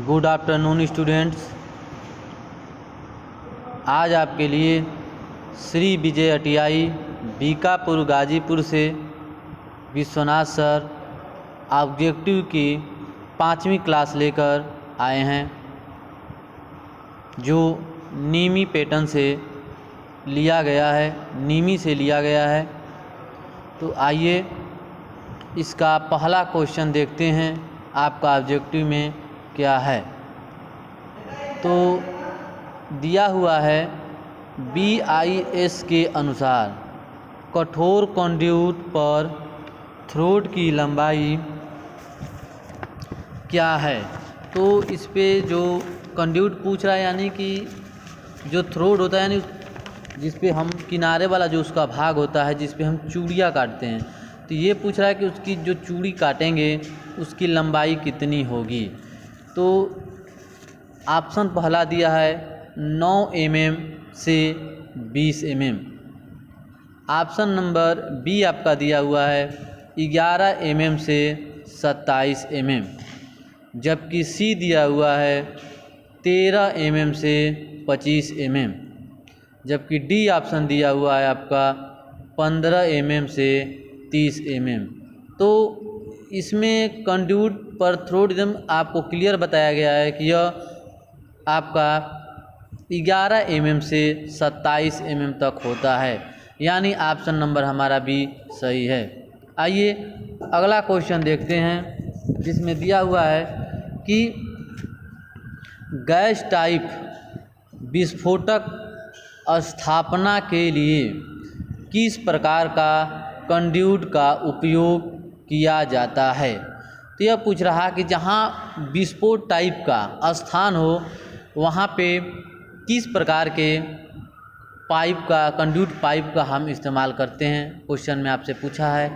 Good afternoon students. आज आपके लिए श्री विजय अटियाई बीकापुर गाजीपुर से विश्वनाथ सर ऑब्जेक्टिव की 5वीं क्लास लेकर आए हैं, जो नीमी पैटर्न से लिया गया है, नीमी से लिया गया है। तो आइए इसका पहला क्वेश्चन देखते हैं, आपका ऑब्जेक्टिव में क्या है। तो दिया हुआ है BIS के अनुसार कठोर कंड्यूट पर थ्रोड की लंबाई क्या है। तो इस पे जो कंड्यूट पूछ रहा है, यानी कि जो थ्रोड होता है, यानी जिस पे हम किनारे वाला जो उसका भाग होता है, जिस पे हम चूड़ियाँ काटते हैं, तो ये पूछ रहा है कि उसकी जो चूड़ी काटेंगे उसकी लंबाई कितनी होगी। तो ऑप्शन पहला दिया है 9 mm से 20 mm। ऑप्शन नंबर बी आपका दिया हुआ है 11 mm से 27 mm, जबकि सी दिया हुआ है 13 mm से 25 mm, जबकि डी ऑप्शन दिया हुआ है आपका 15 mm से 30 mm। तो इसमें कंड्यूट पर थ्रोड एकदम आपको क्लियर बताया गया है कि यह आपका 11 mm से 27 mm तक होता है, यानी ऑप्शन नंबर हमारा बी सही है। आइए अगला क्वेश्चन देखते हैं, जिसमें दिया हुआ है कि गैस टाइप विस्फोटक स्थापना के लिए किस प्रकार का कंड्यूट का उपयोग किया जाता है। तो यह पूछ रहा कि जहाँ विस्फोट टाइप का स्थान हो, वहाँ पे किस प्रकार के पाइप का, कंड्यूट पाइप का हम इस्तेमाल करते हैं, क्वेश्चन में आपसे पूछा है।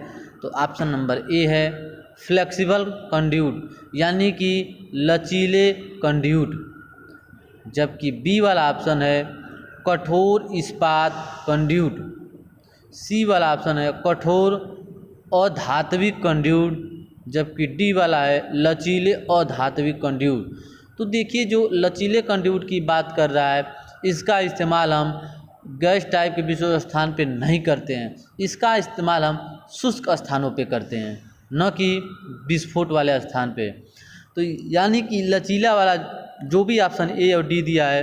तो ऑप्शन नंबर ए है फ्लेक्सिबल कंड्यूट, यानी कि लचीले कंड्यूट, जबकि बी वाला ऑप्शन है कठोर इस्पात कंड्यूट, सी वाला ऑप्शन है कठोर अधात्विक कंड्यूट, जबकि डी वाला है लचीले अधात्विक कंड्यूट। तो देखिए, जो लचीले कंड्यूट की बात कर रहा है, इसका इस्तेमाल हम गैस टाइप के विस्फोट स्थान पे नहीं करते हैं, इसका इस्तेमाल हम शुष्क स्थानों पे करते हैं, न कि विस्फोट वाले स्थान पे। तो यानी कि लचीला वाला जो भी ऑप्शन ए और डी दिया है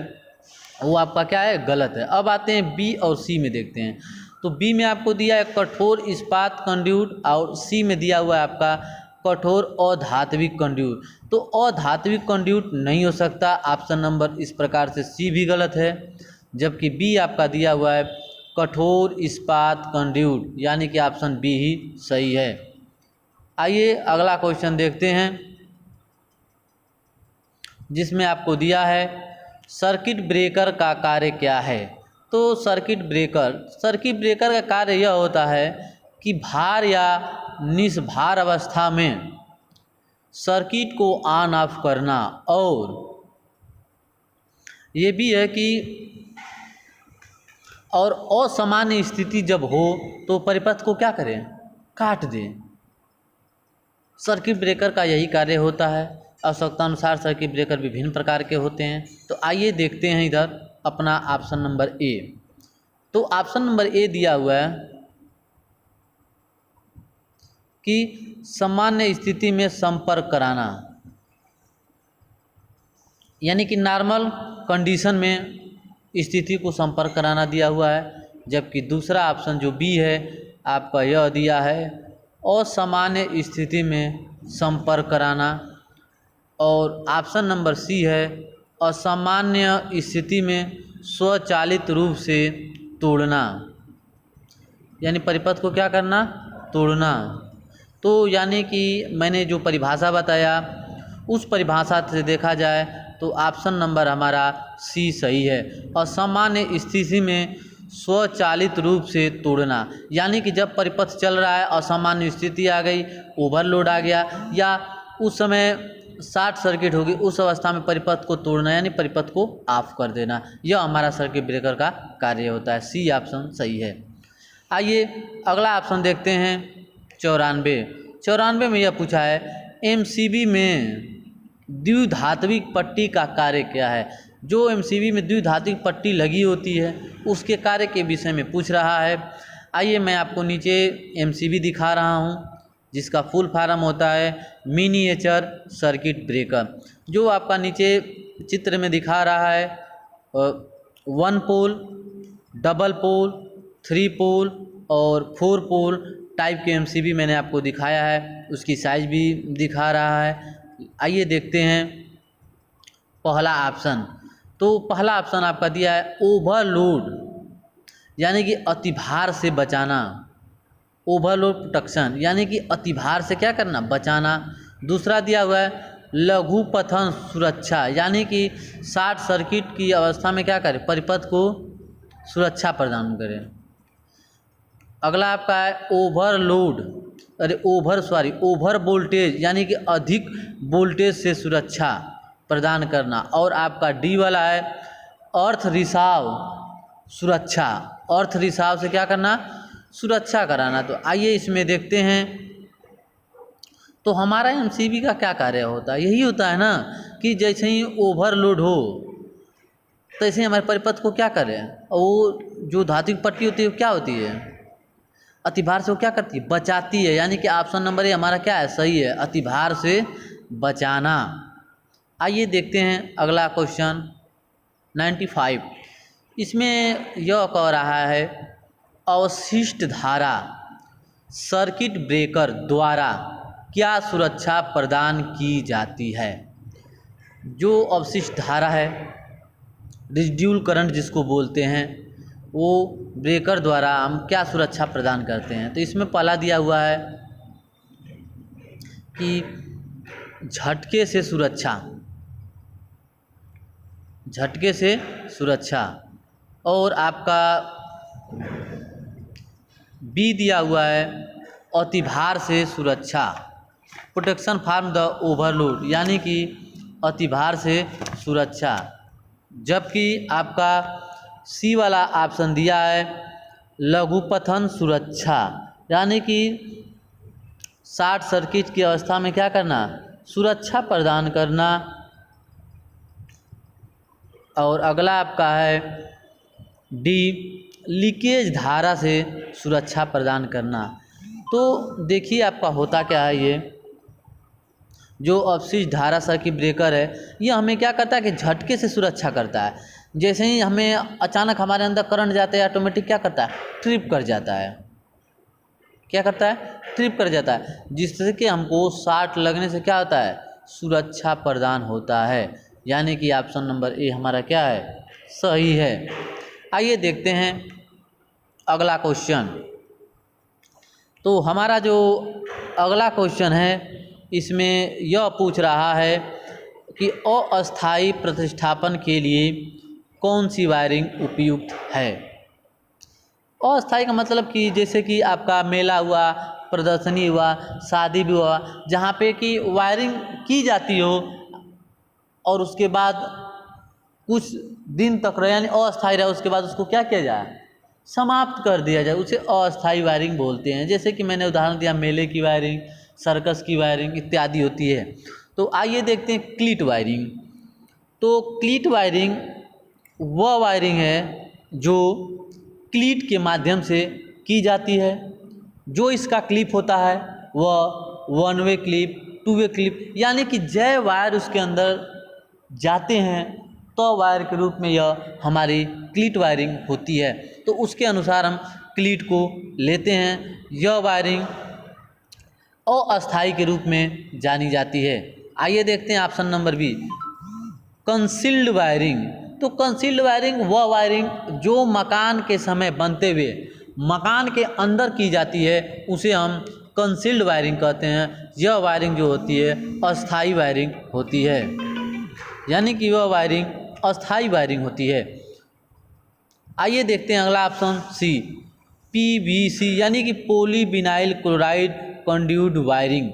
वो आपका क्या है, गलत है। अब आते हैं बी और सी में, देखते हैं। तो बी में आपको दिया है कठोर इस्पात कंड्यूट, और सी में दिया हुआ है आपका कठोर अधात्विक कंड्यूट। तो अधात्विक कंड्यूट नहीं हो सकता, ऑप्शन नंबर इस प्रकार से सी भी गलत है, जबकि बी आपका दिया हुआ है कठोर इस्पात कंड्यूट, यानी कि ऑप्शन बी ही सही है। आइए अगला क्वेश्चन देखते हैं, जिसमें आपको दिया है सर्किट ब्रेकर का कार्य क्या है। तो सर्किट ब्रेकर का कार्य यह होता है कि भार या निष्भार अवस्था में सर्किट को ऑन ऑफ करना, और ये भी है कि और असामान्य स्थिति जब हो तो परिपथ को क्या करें, काट दें। सर्किट ब्रेकर का यही कार्य होता है। आवश्यकता अनुसार सर्किट ब्रेकर विभिन्न प्रकार के होते हैं। तो आइए देखते हैं इधर अपना ऑप्शन नंबर ए। तो ऑप्शन नंबर ए दिया हुआ है कि सामान्य स्थिति में संपर्क कराना, यानी कि नॉर्मल कंडीशन में स्थिति को संपर्क कराना दिया हुआ है, जबकि दूसरा ऑप्शन जो बी है आपका यह दिया है असामान्य स्थिति में संपर्क कराना, और ऑप्शन नंबर सी है असामान्य स्थिति में स्वचालित रूप से तोड़ना, यानी परिपथ को क्या करना, तोड़ना। तो यानी कि मैंने जो परिभाषा बताया उस परिभाषा से देखा जाए तो ऑप्शन नंबर हमारा सी सही है। असामान्य स्थिति में स्वचालित रूप से तोड़ना, यानी कि जब परिपथ चल रहा है, असामान्य स्थिति आ गई, ओवरलोड आ गया, या उस समय शॉर्ट सर्किट होगी, उस अवस्था में परिपथ को तोड़ना, यानी परिपथ को ऑफ कर देना, यह हमारा सर्किट ब्रेकर का कार्य होता है। सी ऑप्शन सही है। आइए अगला ऑप्शन देखते हैं 94 में यह पूछा है एमसीबी में द्विधात्विक पट्टी का कार्य क्या है। जो एमसीबी में द्विधात्विक पट्टी लगी होती है उसके कार्य के विषय में पूछ रहा है। आइए मैं आपको नीचे एमसीबी दिखा रहा हूँ जिसका फुल फॉर्म होता है मिनिएचर सर्किट ब्रेकर। जो आपका नीचे चित्र में दिखा रहा है 1 पोल, डबल पोल, 3 पोल और 4 पोल टाइप के एमसीबी मैंने आपको दिखाया है, उसकी साइज भी दिखा रहा है। आइए देखते हैं पहला ऑप्शन। तो पहला ऑप्शन आपका दिया है ओवरलोड, यानी कि अतिभार से बचाना। ओवरलोड प्रोटेक्शन यानी कि अतिभार से क्या करना, बचाना। दूसरा दिया हुआ है लघु पथन सुरक्षा, यानी कि शॉर्ट सर्किट की अवस्था में क्या करें, परिपथ को सुरक्षा प्रदान करें। अगला आपका है ओवर वोल्टेज, यानी कि अधिक वोल्टेज से सुरक्षा प्रदान करना। और आपका डी वाला है अर्थ रिसाव सुरक्षा, अर्थ रिसाव से क्या करना, सुरक्षा कराना। तो आइए इसमें देखते हैं। तो हमारा एमसीबी का क्या कार्य होता है, यही होता है ना कि जैसे ही ओवरलोड हो तैसे ही हमारे परिपथ को क्या करें, और वो जो धात्विक पट्टी होती है वो क्या होती है, अतिभार से वो क्या करती है, बचाती है। यानी कि ऑप्शन नंबर ए हमारा क्या है, सही है, अतिभार से बचाना। आइए देखते हैं अगला क्वेश्चन 95। इसमें यह कह रहा है अवशिष्ट धारा सर्किट ब्रेकर द्वारा क्या सुरक्षा प्रदान की जाती है। जो अवशिष्ट धारा है, रेजिड्यूल करंट जिसको बोलते हैं, वो ब्रेकर द्वारा हम क्या सुरक्षा प्रदान करते हैं। तो इसमें पहला दिया हुआ है कि झटके से सुरक्षा, झटके से सुरक्षा। और आपका बी दिया हुआ है अतिभार से सुरक्षा, प्रोटेक्शन फ्रॉम द ओवरलोड, यानी कि अतिभार से सुरक्षा। जबकि आपका सी वाला ऑप्शन दिया है लघुपथन सुरक्षा, यानी कि शॉर्ट सर्किट की अवस्था में क्या करना, सुरक्षा प्रदान करना। और अगला आपका है डी लीकेज धारा से सुरक्षा प्रदान करना। तो देखिए आपका होता क्या है, ये जो अवशिष्ट धारा सर्किट ब्रेकर है ये हमें क्या करता है कि झटके से सुरक्षा करता है। जैसे ही हमें अचानक हमारे अंदर करंट जाता है ऑटोमेटिक क्या करता है, ट्रिप कर जाता है। क्या करता है, ट्रिप कर जाता है, जिससे कि हमको शॉर्ट लगने से क्या होता है, सुरक्षा प्रदान होता है। यानी कि ऑप्शन नंबर ए हमारा क्या है, सही है। आइए देखते हैं अगला क्वेश्चन। तो हमारा जो अगला क्वेश्चन है इसमें यह पूछ रहा है कि अस्थायी प्रतिष्ठापन के लिए कौन सी वायरिंग उपयुक्त है। अस्थायी का मतलब कि जैसे कि आपका मेला हुआ, प्रदर्शनी हुआ, शादी भी हुआ, जहाँ पे कि वायरिंग की जाती हो और उसके बाद कुछ दिन तक रहे, यानी अस्थायी रहे, उसके बाद उसको क्या किया जाए, समाप्त कर दिया जाए, उसे अस्थायी वायरिंग बोलते हैं। जैसे कि मैंने उदाहरण दिया मेले की वायरिंग, सर्कस की वायरिंग इत्यादि होती है। तो आइए देखते हैं क्लीट वायरिंग। तो क्लीट वायरिंग वह वायरिंग है जो क्लीट के माध्यम से की जाती है। जो इसका क्लिप होता है वह 1 वे क्लिप, 2 वे क्लिप, यानी कि जय वायर उसके अंदर जाते हैं तो वायर के रूप में यह हमारी क्लीट वायरिंग होती है। तो उसके अनुसार हम क्लीट को लेते हैं। यह वायरिंग अस्थायी के रूप में जानी जाती है। आइए देखते हैं option number B concealed wiring. तो कंसील्ड वायरिंग वह वायरिंग जो मकान के समय बनते हुए मकान के अंदर की जाती है उसे हम कंसील्ड वायरिंग कहते हैं। यह वायरिंग जो होती है अस्थायी वायरिंग होती है, यानी कि वह वायरिंग अस्थायी वायरिंग होती है। आइए देखते हैं अगला ऑप्शन सी पीवीसी, यानी कि polyvinyl chloride conduit wiring,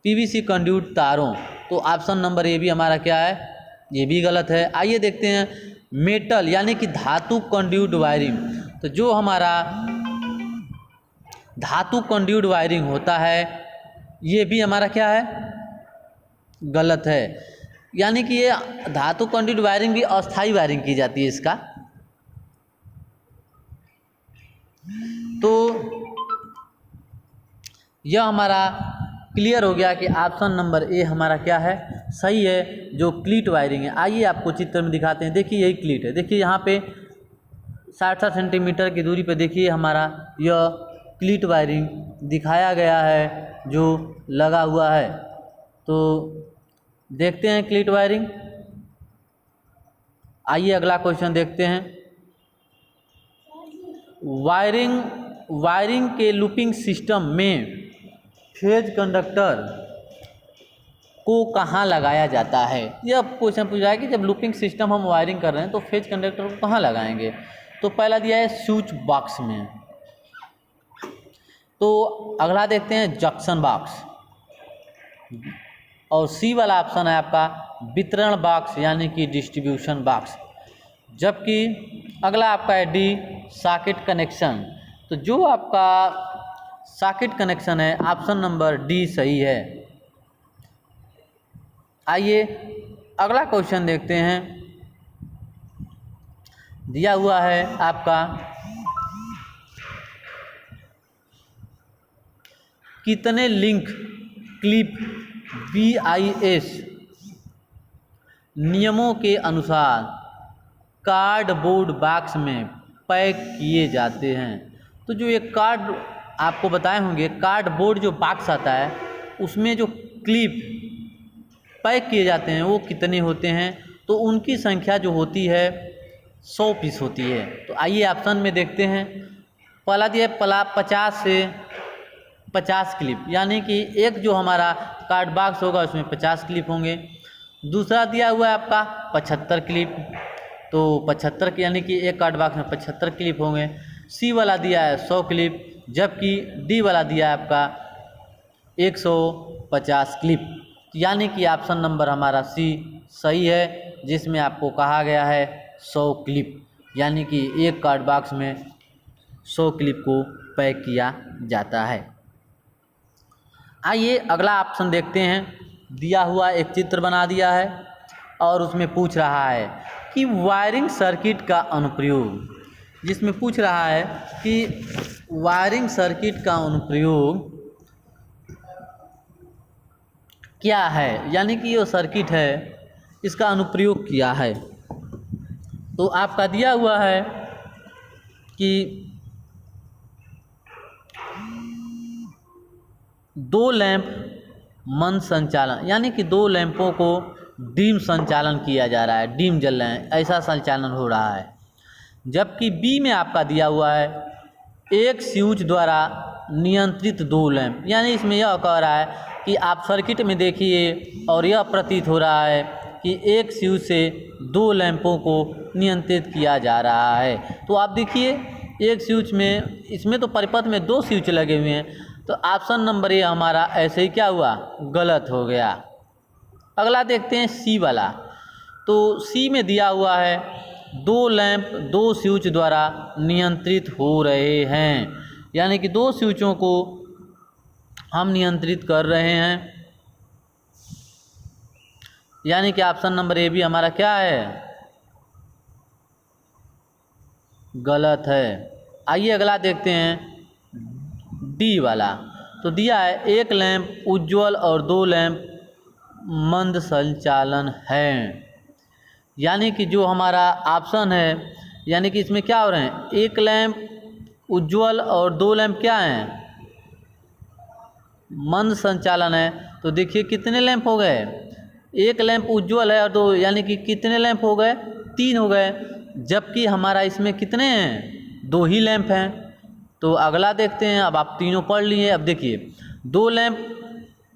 PVC conduit तारों। तो ऑप्शन नंबर ए भी हमारा क्या है, ये भी गलत है। आइए देखते हैं मेटल, यानी कि धातु कंड्यूट वायरिंग। तो जो हमारा धातु कंड्यूट वायरिंग होता है ये भी हमारा क्या है, गलत है। यानी कि ये धातु कंडक्ट वायरिंग भी अस्थायी वायरिंग की जाती है इसका। तो यह हमारा क्लियर हो गया कि ऑप्शन नंबर ए हमारा क्या है, सही है, जो क्लीट वायरिंग है। आइए आपको चित्र में दिखाते हैं। देखिए यही क्लीट है। देखिए यहाँ पे 60 सेंटीमीटर की दूरी पे देखिए हमारा यह क्लीट वायरिंग दिखाया गया है जो लगा हुआ है। तो देखते हैं क्लीट वायरिंग। आइए अगला क्वेश्चन देखते हैं। वायरिंग के लूपिंग सिस्टम में फेज कंडक्टर को कहाँ लगाया जाता है। यह क्वेश्चन पूछा है कि जब लूपिंग सिस्टम हम वायरिंग कर रहे हैं तो फेज कंडक्टर को कहाँ लगाएंगे। तो पहला दिया है स्विच बॉक्स में। तो अगला देखते हैं जंक्शन बॉक्स। और सी वाला ऑप्शन है आपका वितरण बॉक्स यानी कि डिस्ट्रीब्यूशन बॉक्स। जबकि अगला आपका है डी सॉकेट कनेक्शन। तो जो आपका सॉकेट कनेक्शन है ऑप्शन नंबर डी सही है। आइए अगला क्वेश्चन देखते हैं। दिया हुआ है आपका कितने लिंक क्लिप BIS नियमों के अनुसार कार्डबोर्ड बॉक्स में पैक किए जाते हैं। तो जो ये कार्ड आपको बताए होंगे, कार्डबोर्ड जो बॉक्स आता है उसमें जो क्लिप पैक किए जाते हैं वो कितने होते हैं। तो उनकी संख्या जो होती है 100 पीस होती है। तो आइए ऑप्शन में देखते हैं। पहला दिया 50 से 50 क्लिप, यानी कि एक जो हमारा कार्ड बॉक्स होगा उसमें 50 क्लिप होंगे। दूसरा दिया हुआ है आपका 75 क्लिप। तो 75 यानी कि एक कार्ड बॉक्स में 75 क्लिप होंगे। सी वाला दिया है 100 क्लिप, जबकि डी वाला दिया है आपका 150 क्लिप। यानी कि ऑप्शन नंबर हमारा सी सही है, जिसमें आपको कहा गया है 100 क्लिप, यानी कि एक कार्ड बॉक्स में 100 क्लिप को पैक किया जाता है। आइए अगला ऑप्शन देखते हैं। दिया हुआ एक चित्र बना दिया है और उसमें पूछ रहा है कि वायरिंग सर्किट का अनुप्रयोग, जिसमें पूछ रहा है कि वायरिंग सर्किट का अनुप्रयोग क्या है, यानी कि ये सर्किट है इसका अनुप्रयोग किया है। तो आपका दिया हुआ है कि 2 लैंप मंद संचालन, यानी कि 2 लैंपों को डिम संचालन किया जा रहा है, डिम जल रहे हैं, ऐसा संचालन हो रहा है। जबकि बी में आपका दिया हुआ है एक स्विच द्वारा नियंत्रित 2 लैंप, यानी इसमें यह कह रहा है कि आप सर्किट में देखिए और यह प्रतीत हो रहा है कि एक स्विच से 2 लैंपों को नियंत्रित किया जा रहा है। तो आप देखिए एक स्विच में, इसमें तो परिपथ में 2 स्विच लगे हुए हैं, तो ऑप्शन नंबर ए हमारा ऐसे ही क्या हुआ, गलत हो गया। अगला देखते हैं सी वाला। तो सी में दिया हुआ है 2 लैंप 2 स्विच द्वारा नियंत्रित हो रहे हैं, यानी कि 2 स्विचों को हम नियंत्रित कर रहे हैं, यानी कि ऑप्शन नंबर ए भी हमारा क्या है, गलत है। आइए अगला देखते हैं डी वाला। तो दिया है एक लैंप उज्ज्वल और 2 लैंप मंद संचालन है, यानी कि जो हमारा ऑप्शन है, यानी कि इसमें क्या हो रहे हैं, एक लैंप उज्ज्वल और 2 लैंप क्या हैं, मंद संचालन है। तो देखिए कितने लैंप हो गए, एक लैंप उज्ज्वल है और 2, यानी कि कितने लैंप हो गए, 3 हो गए। जबकि हमारा इसमें कितने हैं, 2 ही लैंप हैं। तो अगला देखते हैं। अब आप तीनों पढ़ लिए। अब देखिए 2 लैंप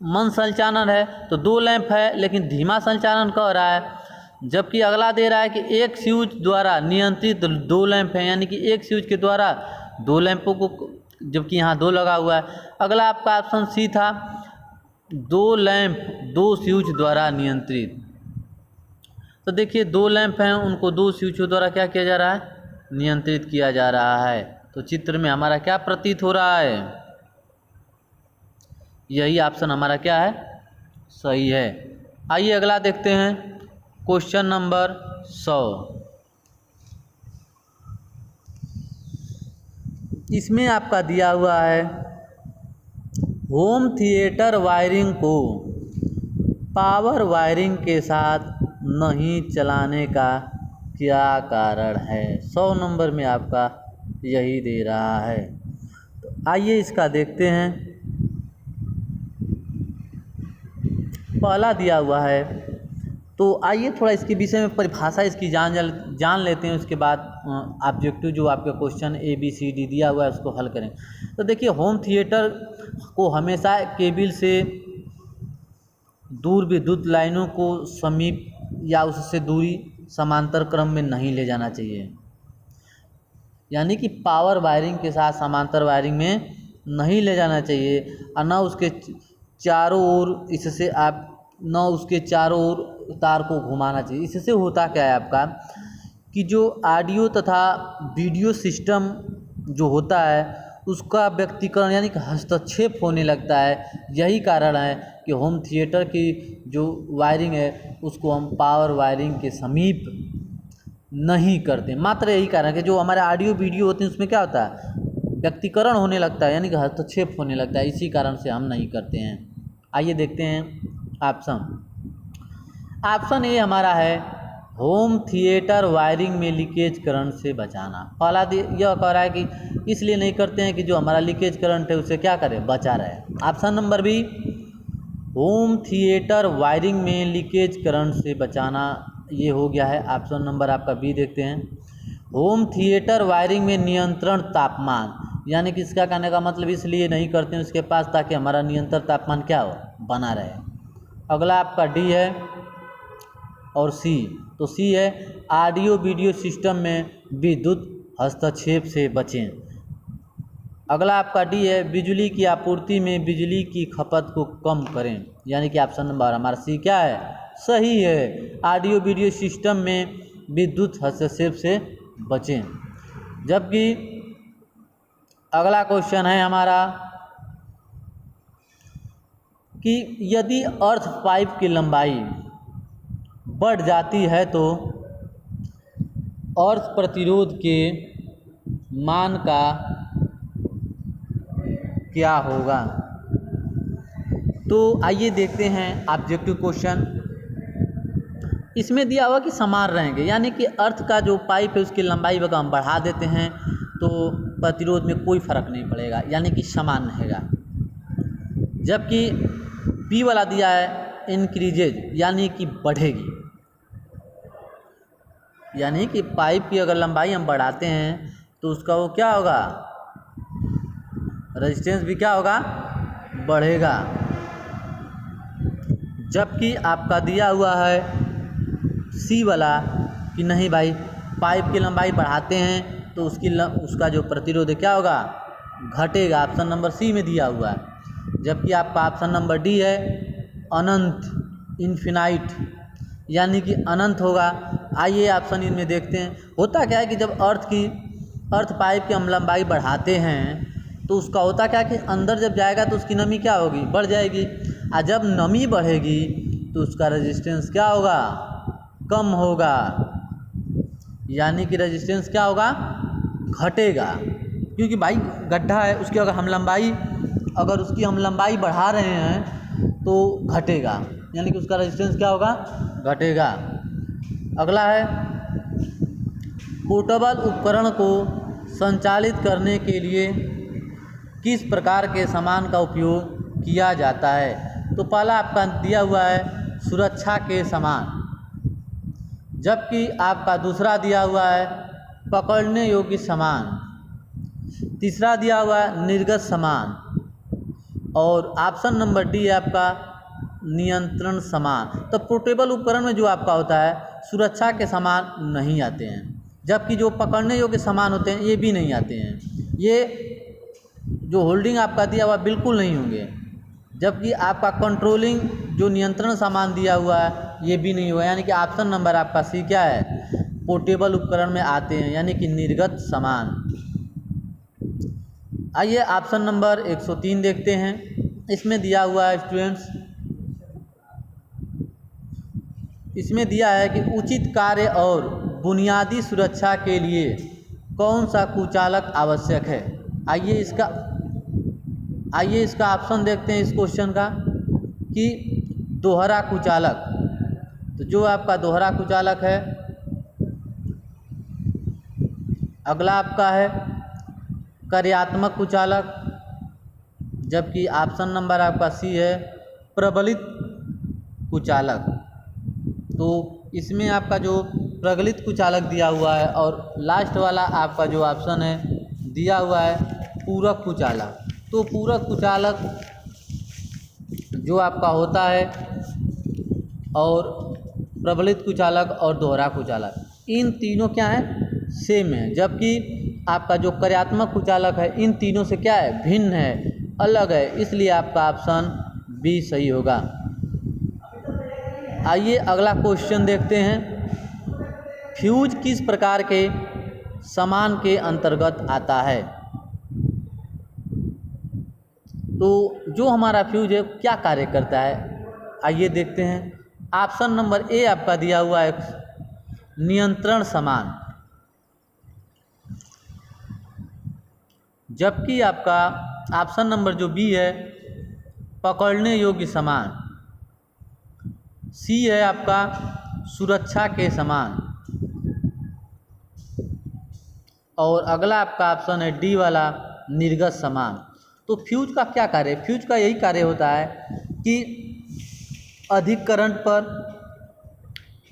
मंद संचालन है तो 2 लैंप है लेकिन धीमा संचालन कर रहा है, जबकि अगला दे रहा है कि एक स्विच द्वारा नियंत्रित 2 लैंप हैं, यानी कि एक स्विच के द्वारा 2 लैंपों को, जबकि यहाँ 2 लगा हुआ है। अगला आपका ऑप्शन सी था 2 लैंप 2 स्विच द्वारा नियंत्रित। तो देखिए 2 लैंप हैं, उनको 2 स्विचों द्वारा क्या किया जा रहा है, नियंत्रित किया जा रहा है। तो चित्र में हमारा क्या प्रतीत हो रहा है, यही ऑप्शन हमारा क्या है, सही है। आइए अगला देखते हैं क्वेश्चन नंबर 100। इसमें आपका दिया हुआ है होम थिएटर वायरिंग को पावर वायरिंग के साथ नहीं चलाने का क्या कारण है। 100 नंबर में आपका यही दे रहा है। तो आइए इसका देखते हैं। पहला दिया हुआ है, तो आइए थोड़ा इसके विषय में परिभाषा इसकी जान लेते हैं। उसके बाद ऑब्जेक्टिव जो आपका क्वेश्चन ABCD दिया हुआ है उसको हल करें। तो देखिए, होम थिएटर को हमेशा केबल से दूर विद्युत लाइनों को समीप या उससे दूरी समांतर क्रम में नहीं ले जाना चाहिए। यानी कि पावर वायरिंग के साथ समांतर वायरिंग में नहीं ले जाना चाहिए, और न उसके चारों ओर इससे आप न उसके चारों ओर तार को घुमाना चाहिए। इससे होता क्या है आपका कि जो ऑडियो तथा वीडियो सिस्टम जो होता है उसका व्यक्तिकरण यानी कि हस्तक्षेप होने लगता है। यही कारण है कि होम थिएटर की जो वायरिंग है उसको हम पावर वायरिंग के समीप नहीं करते। मात्र यही कारण है कि जो हमारे ऑडियो वीडियो होते हैं उसमें क्या होता है, व्यक्तिकरण होने लगता है, यानी कि हस्तक्षेप होने लगता है। इसी कारण से हम नहीं करते हैं। आइए देखते हैं ऑप्शन ए हमारा है होम थिएटर वायरिंग में लीकेज करंट से बचाना। पहला यह कह रहा है कि इसलिए नहीं करते हैं कि जो हमारा लीकेज करंट है उसे क्या करें, बचा रहे। Option number B, home theatre wiring में लीकेज करंट से बचाना, ये हो गया है। ऑप्शन नंबर आपका बी देखते हैं, होम थिएटर वायरिंग में नियंत्रण तापमान, यानी कि इसका कहने का मतलब इसलिए नहीं करते हैं उसके पास ताकि हमारा नियंत्रण तापमान क्या हो, बना रहे। अगला आपका डी है और सी। तो सी है ऑडियो वीडियो सिस्टम में विद्युत हस्तक्षेप से बचें। अगला आपका डी है बिजली की आपूर्ति में बिजली की खपत को कम करें, यानी कि ऑप्शन नंबर हमारा सी क्या है, सही है। ऑडियो वीडियो सिस्टम में विद्युत हस्तक्षेप से बचें। जबकि अगला क्वेश्चन है हमारा कि यदि अर्थ पाइप की लंबाई बढ़ जाती है तो अर्थ प्रतिरोध के मान का क्या होगा। तो आइए देखते हैं ऑब्जेक्टिव क्वेश्चन। इसमें दिया हुआ कि समान रहेंगे, यानी कि अर्थ का जो पाइप है उसकी लंबाई अगर हम बढ़ा देते हैं तो प्रतिरोध में कोई फर्क नहीं पड़ेगा, यानी कि समान रहेगा। जबकि बी वाला दिया है इंक्रीजेज, यानी कि बढ़ेगी, यानी कि पाइप की अगर लंबाई हम बढ़ाते हैं तो उसका वो क्या होगा, रेजिस्टेंस भी क्या होगा, बढ़ेगा। जबकि आपका दिया हुआ है सी वाला कि नहीं भाई, पाइप की लंबाई बढ़ाते हैं तो उसका जो प्रतिरोध है क्या होगा, घटेगा। ऑप्शन नंबर सी में दिया हुआ है। जबकि आपका ऑप्शन नंबर डी है अनंत, इन्फिनाइट, यानी कि अनंत होगा। आइए ऑप्शन इनमें देखते हैं। होता क्या है कि जब अर्थ पाइप की हम लंबाई बढ़ाते हैं तो उसका होता क्या कि अंदर जब जाएगा तो उसकी नमी क्या होगी, बढ़ जाएगी। और जब नमी बढ़ेगी तो उसका रेजिस्टेंस क्या होगा, कम होगा, यानी कि रेजिस्टेंस क्या होगा, घटेगा। क्योंकि भाई गड्ढा है उसकी अगर उसकी हम लंबाई बढ़ा रहे हैं तो घटेगा, यानी कि उसका रेजिस्टेंस क्या होगा, घटेगा। अगला है पोर्टेबल उपकरण को संचालित करने के लिए किस प्रकार के सामान का उपयोग किया जाता है। तो पहला आपका दिया हुआ है सुरक्षा के सामान, जबकि आपका दूसरा दिया हुआ है पकड़ने योग्य सामान, तीसरा दिया हुआ है निर्गत सामान, और ऑप्शन नंबर डी है आपका नियंत्रण सामान। तो पोर्टेबल उपकरण में जो आपका होता है सुरक्षा के सामान नहीं आते हैं, जबकि जो पकड़ने योग्य सामान होते हैं ये भी नहीं आते हैं। ये जो होल्डिंग आपका दिया हुआ बिल्कुल नहीं होंगे। जबकि आपका कंट्रोलिंग जो नियंत्रण सामान दिया हुआ है ये भी नहीं हुआ, यानी कि ऑप्शन नंबर आपका सी क्या है, पोर्टेबल उपकरण में आते हैं, यानी कि निर्गत सामान। आइए ऑप्शन नंबर 103 देखते हैं। इसमें दिया हुआ है स्टूडेंट्स इसमें दिया है कि उचित कार्य और बुनियादी सुरक्षा के लिए कौन सा कुचालक आवश्यक है। आइए इसका ऑप्शन देखते हैं इस क्वेश्चन का कि दोहरा कुचालक। तो जो आपका दोहरा कुचालक है, अगला आपका है कार्यात्मक कुचालक, जबकि ऑप्शन नंबर आपका सी है प्रबलित कुचालक। तो इसमें आपका जो प्रबलित कुचालक दिया हुआ है और लास्ट वाला आपका जो ऑप्शन है दिया हुआ है पूरक कुचालक। तो पूरक कुचालक जो आपका होता है और प्रबलित कुचालक और दोहरा कुचालक, इन तीनों क्या है सेम है, जबकि आपका जो कार्यात्मक कुचालक है इन तीनों से क्या है भिन्न है, अलग है, इसलिए आपका ऑप्शन बी सही होगा। आइए अगला क्वेश्चन देखते हैं। फ्यूज किस प्रकार के सामान के अंतर्गत आता है। तो जो हमारा फ्यूज है क्या कार्य करता है, आइए देखते हैं। ऑप्शन नंबर ए आपका दिया हुआ है नियंत्रण सामान, जबकि आपका ऑप्शन नंबर जो बी है पकड़ने योग्य सामान, सी है आपका सुरक्षा के सामान, और अगला आपका ऑप्शन है डी वाला निर्गत सामान। तो फ्यूज का क्या कार्य है, फ्यूज का यही कार्य होता है कि अधिक करंट पर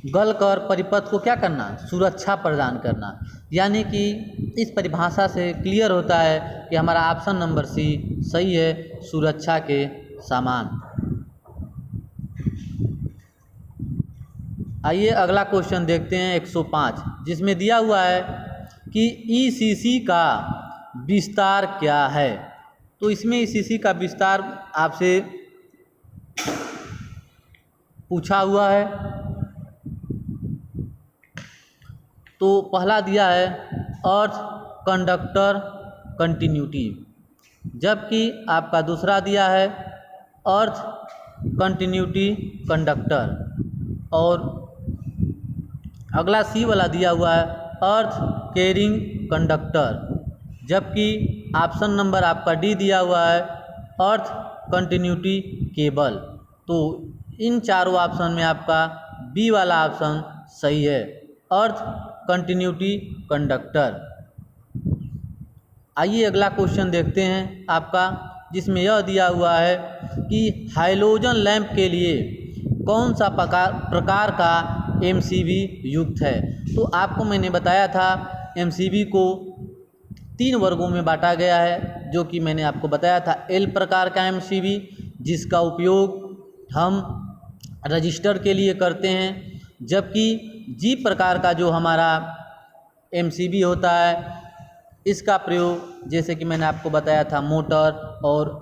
गलकर परिपथ को क्या करना, सुरक्षा प्रदान करना। यानी कि इस परिभाषा से क्लियर होता है कि हमारा ऑप्शन नंबर सी सही है, सुरक्षा के सामान। आइए अगला क्वेश्चन देखते हैं 105, जिसमें दिया हुआ है कि ईसीसी का विस्तार क्या है। तो इसमें ईसीसी का विस्तार आपसे पूछा हुआ है। तो पहला दिया है अर्थ कंडक्टर कंटिन्यूटी, जबकि आपका दूसरा दिया है अर्थ कंटिन्यूटी कंडक्टर, और अगला सी वाला दिया हुआ है अर्थ कैरिंग कंडक्टर, जबकि ऑप्शन नंबर आपका डी दिया हुआ है अर्थ कंटिन्यूटी केबल। तो इन चारों ऑप्शन में आपका बी वाला ऑप्शन सही है, अर्थ कंटिन्यूटी कंडक्टर। आइए अगला क्वेश्चन देखते हैं आपका, जिसमें यह दिया हुआ है कि हाइलोजन लैंप के लिए कौन सा प्रकार का एमसीबी युक्त है। तो आपको मैंने बताया था एमसीबी को 3 वर्गों में बांटा गया है, जो कि मैंने आपको बताया था एल प्रकार का एमसीबी जिसका उपयोग हम रजिस्टर के लिए करते हैं, जबकि जी प्रकार का जो हमारा एमसीबी होता है इसका प्रयोग जैसे कि मैंने आपको बताया था मोटर और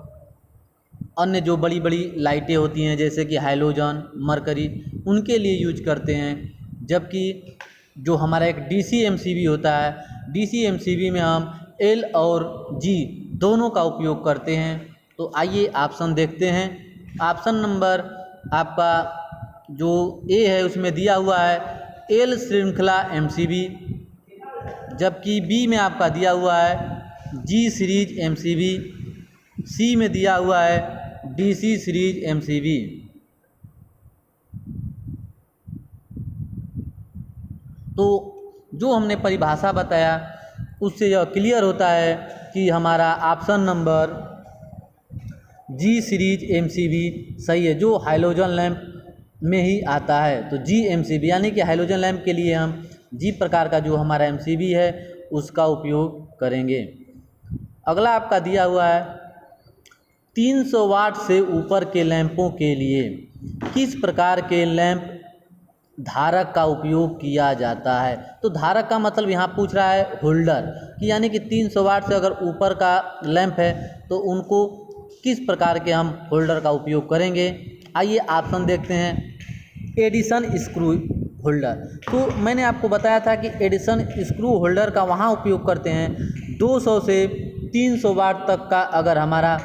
अन्य जो बड़ी बड़ी लाइटें होती हैं जैसे कि हाइलोजन, मरकरी, उनके लिए यूज करते हैं। जबकि जो हमारा एक डीसी एमसीबी होता है, डीसी एमसीबी में हम एल और जी दोनों का उपयोग करते हैं। तो आइए ऑप्शन देखते हैं। ऑप्शन नंबर आपका जो ए है उसमें दिया हुआ है एल श्रृंखला एमसीबी, जबकि बी में आपका दिया हुआ है जी सीरीज एमसीबी, सी में दिया हुआ है डीसी सीरीज एमसीबी। तो जो हमने परिभाषा बताया उससे यह क्लियर होता है कि हमारा ऑप्शन नंबर जी सीरीज एमसीबी सही है, जो हाइलोजन लैंप में ही आता है। तो जी एमसीबी यानी कि हाइलोजन लैंप के लिए हम जी प्रकार का जो हमारा एमसीबी है उसका उपयोग करेंगे। अगला आपका दिया हुआ है 300 वाट से ऊपर के लैंपों के लिए किस प्रकार के लैंप धारक का उपयोग किया जाता है। तो धारक का मतलब यहाँ पूछ रहा है होल्डर कि यानी कि 300 वाट से अगर ऊपर का लैंप है तो उनको किस प्रकार के हम होल्डर का उपयोग करेंगे। आइए ऑप्शन देखते हैं। एडिशन स्क्रू होल्डर, तो मैंने आपको बताया था कि एडिशन स्क्रू होल्डर का वहाँ उपयोग करते हैं 200 से 300 वाट तक का अगर हमारा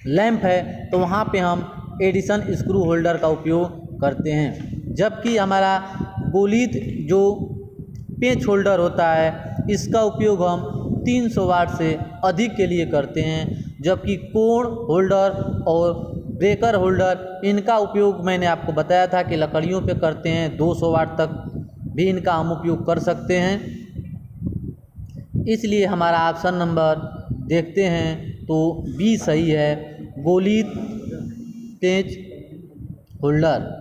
लैंप है तो वहाँ पे हम एडिशन स्क्रू होल्डर का उपयोग करते हैं। जबकि हमारा गोलित जो पेंच होल्डर होता है इसका उपयोग हम 300 वाट से अधिक के लिए करते हैं, जबकि कोण होल्डर और ब्रेकर होल्डर इनका उपयोग मैंने आपको बताया था कि लकड़ियों पे करते हैं, 200 वाट तक भी इनका हम उपयोग कर सकते हैं। इसलिए हमारा ऑप्शन नंबर देखते हैं तो बी सही है, गोलित पेंच होल्डर।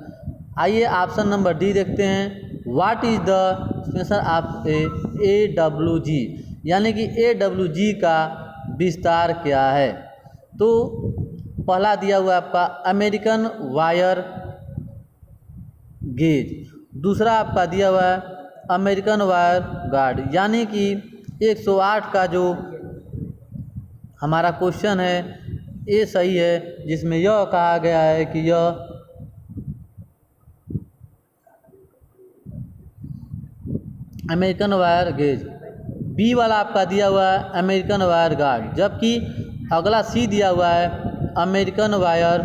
आइए ऑप्शन नंबर डी देखते हैं, what is the special of AWG, यानी कि AWG का विस्तार क्या है। तो पहला दिया हुआ आपका अमेरिकन वायर गेज, दूसरा आपका दिया हुआ है अमेरिकन वायर गार्ड, यानी कि 108 का जो हमारा क्वेश्चन है ये सही है, जिसमें यह कहा गया है कि यह अमेरिकन वायर गेज। बी वाला आपका दिया हुआ है अमेरिकन वायर गार्ड, जबकि अगला सी दिया हुआ है अमेरिकन वायर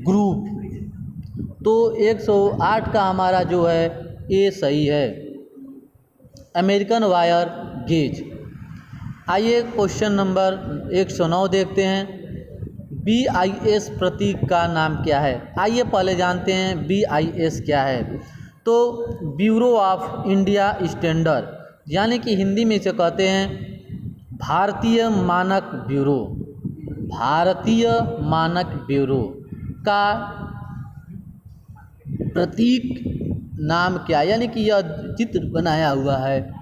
ग्रुप। तो 108 का हमारा जो है ये सही है, अमेरिकन वायर गेज। आइए क्वेश्चन नंबर 109 देखते हैं, BIS प्रतीक का नाम क्या है। आइए पहले जानते हैं BIS क्या है। तो ब्यूरो ऑफ इंडिया स्टैंडर्ड, यानी कि हिंदी में इसे कहते हैं भारतीय मानक ब्यूरो। भारतीय मानक ब्यूरो का प्रतीक नाम क्या, यानी कि यह चित्र बनाया हुआ है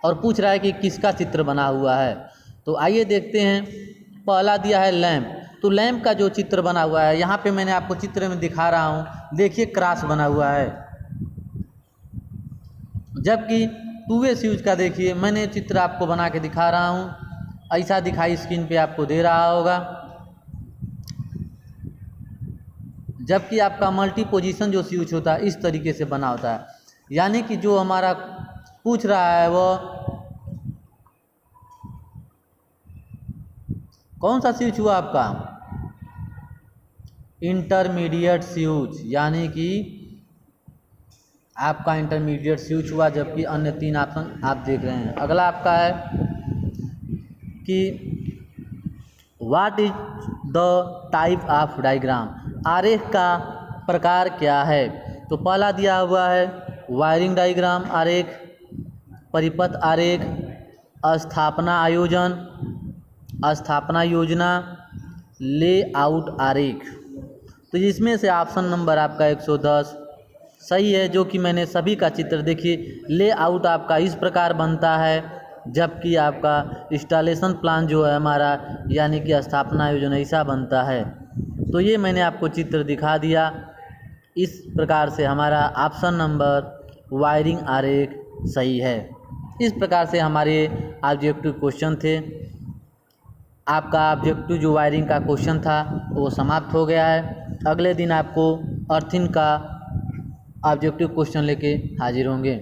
और पूछ रहा है कि किसका चित्र बना हुआ है। तो आइए देखते हैं, पहला दिया है लैंप। तो लैंप का जो चित्र बना हुआ है, यहाँ पे मैंने आपको चित्र में दिखा रहा हूँ, देखिए क्रॉस बना हुआ है। जबकि 2वे स्विच का देखिए, मैंने चित्र आपको बना के दिखा रहा हूँ, ऐसा दिखाई स्क्रीन पे आपको दे रहा होगा। जबकि आपका मल्टी पोजीशन जो स्विच होता है इस तरीके से बना होता है, यानी कि जो हमारा पूछ रहा है वो कौन सा स्विच हुआ आपका, इंटरमीडिएट स्विच, यानी कि आपका इंटरमीडिएट स्विच हुआ, जबकि अन्य 3 ऑप्शन आप देख रहे हैं। अगला आपका है कि what is the type of diagram, आरेख का प्रकार क्या है। तो पहला दिया हुआ है वायरिंग डायग्राम आरेख, परिपथ आरेख, स्थापना आयोजन, स्थापना योजना, लेआउट आरेख। तो इसमें से ऑप्शन नंबर आपका 110 सही है, जो कि मैंने सभी का चित्र देखिए, लेआउट आपका इस प्रकार बनता है, जबकि आपका इंस्टॉलेशन प्लान जो है हमारा, यानी कि स्थापना योजना ऐसा बनता है। तो ये मैंने आपको चित्र दिखा दिया। इस प्रकार से हमारा ऑप्शन नंबर वायरिंग आरेख सही है। इस प्रकार से हमारे ऑब्जेक्टिव क्वेश्चन थे। आपका ऑब्जेक्टिव जो वायरिंग का क्वेश्चन था वो समाप्त हो गया है। अगले दिन आपको अर्थिंग का ऑब्जेक्टिव क्वेश्चन लेके हाजिर होंगे।